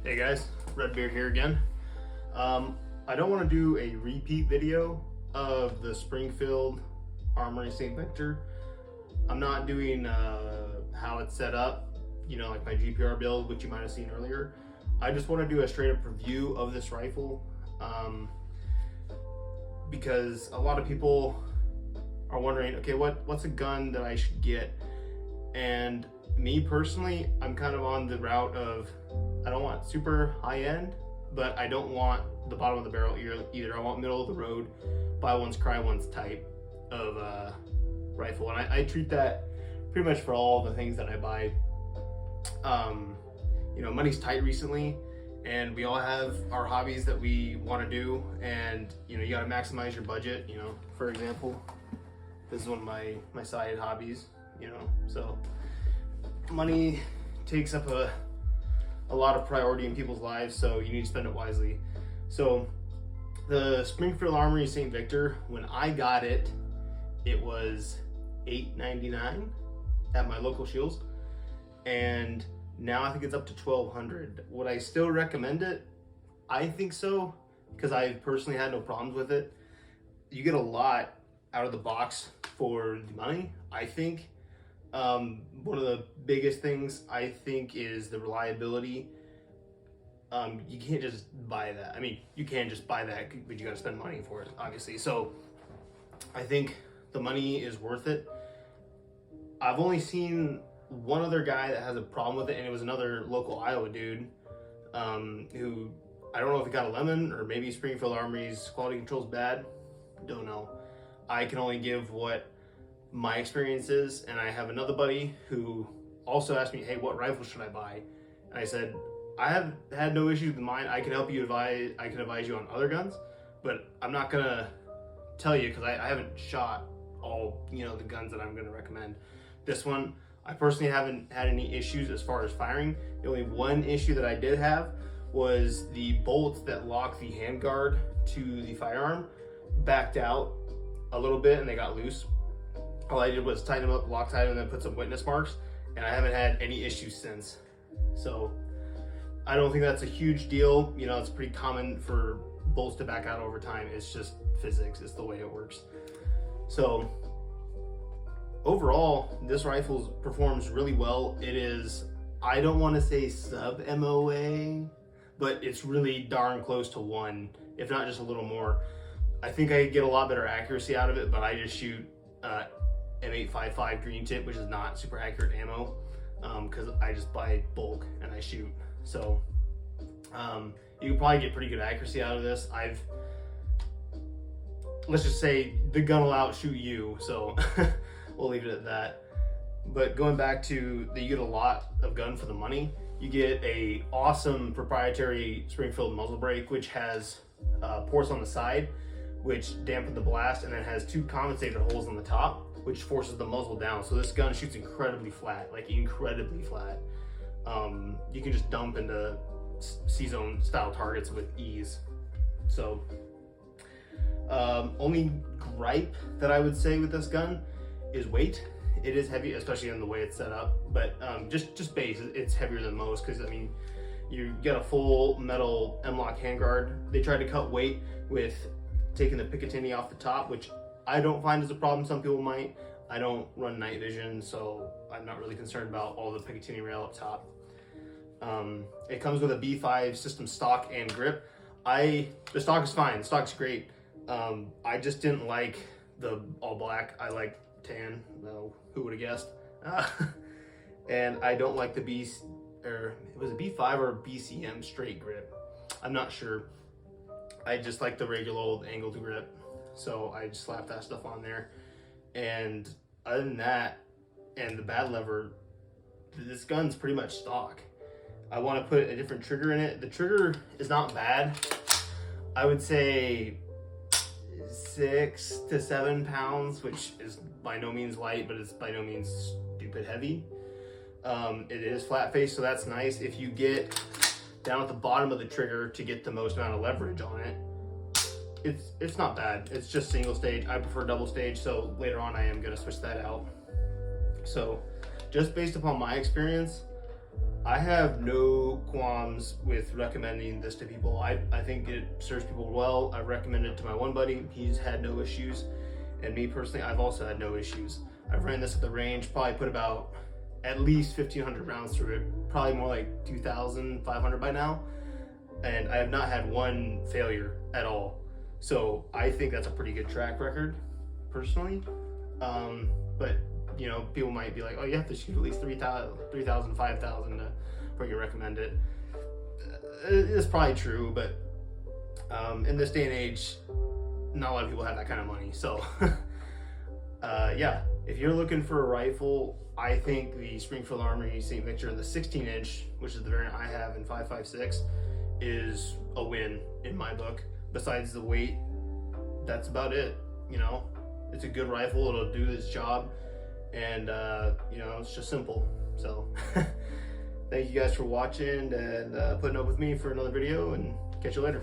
Hey guys, Redbeard here again. I don't want to do a repeat video of the Springfield Armory St. Victor. I'm not doing how it's set up, like my GPR build, which you might have seen earlier. I just want to do a straight up review of this rifle because a lot of people are wondering, okay, what's a gun that I should get? And me personally, I'm kind of on the route of, I don't want super high end, but I don't want the bottom of the barrel either. I want middle of the road, buy once, cry once type of rifle. And I treat that pretty much for all the things that I buy. Money's tight recently, and we all have our hobbies that we want to do, and you got to maximize your budget. For example, this is one of my side hobbies. So money takes up a lot of priority in people's lives, so you need to spend it wisely. So the Springfield Armory St. Victor, when I got it, it was $8.99 at my local Shields, and now I think it's up to $1,200. Would I still recommend it? I think so, because I personally had no problems with it. You get a lot out of the box for the money, I think. One of the biggest things I think is the reliability. You can't just buy that. I mean, you can just buy that, but you got to spend money for it, obviously. So I think the money is worth it. I've only seen one other guy that has a problem with it, and it was another local Iowa dude who, I don't know if he got a lemon or maybe Springfield Armory's quality control is bad. Don't know. I can only give what my experience is, and I have another buddy who also asked me, hey, what rifle should I buy? And I said, I have had no issues with mine. I can help you advise. I can advise you on other guns, but I'm not gonna tell you because I haven't shot all the guns that I'm gonna recommend. This one, I personally haven't had any issues as far as firing. The only one issue that I did have was the bolts that lock the handguard to the firearm backed out a little bit and they got loose. All I did was tighten them up, Loctite them, and then put some witness marks, and I haven't had any issues since. So I don't think that's a huge deal. It's pretty common for bolts to back out over time. It's just physics. It's the way it works. So overall, this rifle performs really well. It is, I don't want to say sub MOA, but it's really darn close to one, if not just a little more. I think I could get a lot better accuracy out of it, but I just shoot M855 green tip, which is not super accurate ammo, because I just buy bulk and I shoot. So you can probably get pretty good accuracy out of this. Let's just say the gun will outshoot you, so we'll leave it at that. But going back to you get a lot of gun for the money. You get a awesome proprietary Springfield muzzle brake, which has ports on the side which dampen the blast, and then has two compensator holes on the top which forces the muzzle down. So this gun shoots incredibly flat, like incredibly flat. You can just dump into C-zone style targets with ease. So only gripe that I would say with this gun is weight. It is heavy, especially in the way it's set up, but just base, it's heavier than most, because I mean, you get a full metal M-lock handguard. They tried to cut weight with taking the Picatinny off the top, which I don't find as a problem. Some people might. I don't run night vision, so I'm not really concerned about all the Picatinny rail up top. It comes with a B5 system stock and grip. The stock is fine. The stock's great. I just didn't like the all black. I like tan. No, who would have guessed? And I don't like the it was a B5 or a BCM straight grip. I'm not sure. I just like the regular old angled grip, so I just slapped that stuff on there. And other than that, and the bad lever, this gun's pretty much stock. I want to put a different trigger in it. The trigger is not bad. I would say 6 to 7 pounds, which is by no means light, but it's by no means stupid heavy. It is flat face, so that's nice. If you get down at the bottom of the trigger to get the most amount of leverage on it, it's not bad. It's just single stage. I prefer double stage, so later on I am going to switch that out. So just based upon my experience, I have no qualms with recommending this to people. I think it serves people well. I recommend it to my one buddy. He's had no issues. And me personally, I've also had no issues. I've ran this at the range, probably put about at least 1,500 rounds through it, probably more like 2,500 by now. And I have not had one failure at all. So I think that's a pretty good track record, personally. But you know, people might be like, oh, you have to shoot at least 3,000, 5,000 before you recommend it. It's probably true, but in this day and age, not a lot of people have that kind of money. So yeah, if you're looking for a rifle, I think the Springfield Armory St. Victor, the 16-inch, which is the variant I have in 5.56, is a win in my book. Besides the weight, that's about it. You know, it's a good rifle. It'll do its job, and you know, it's just simple. So thank you guys for watching and putting up with me for another video, and catch you later.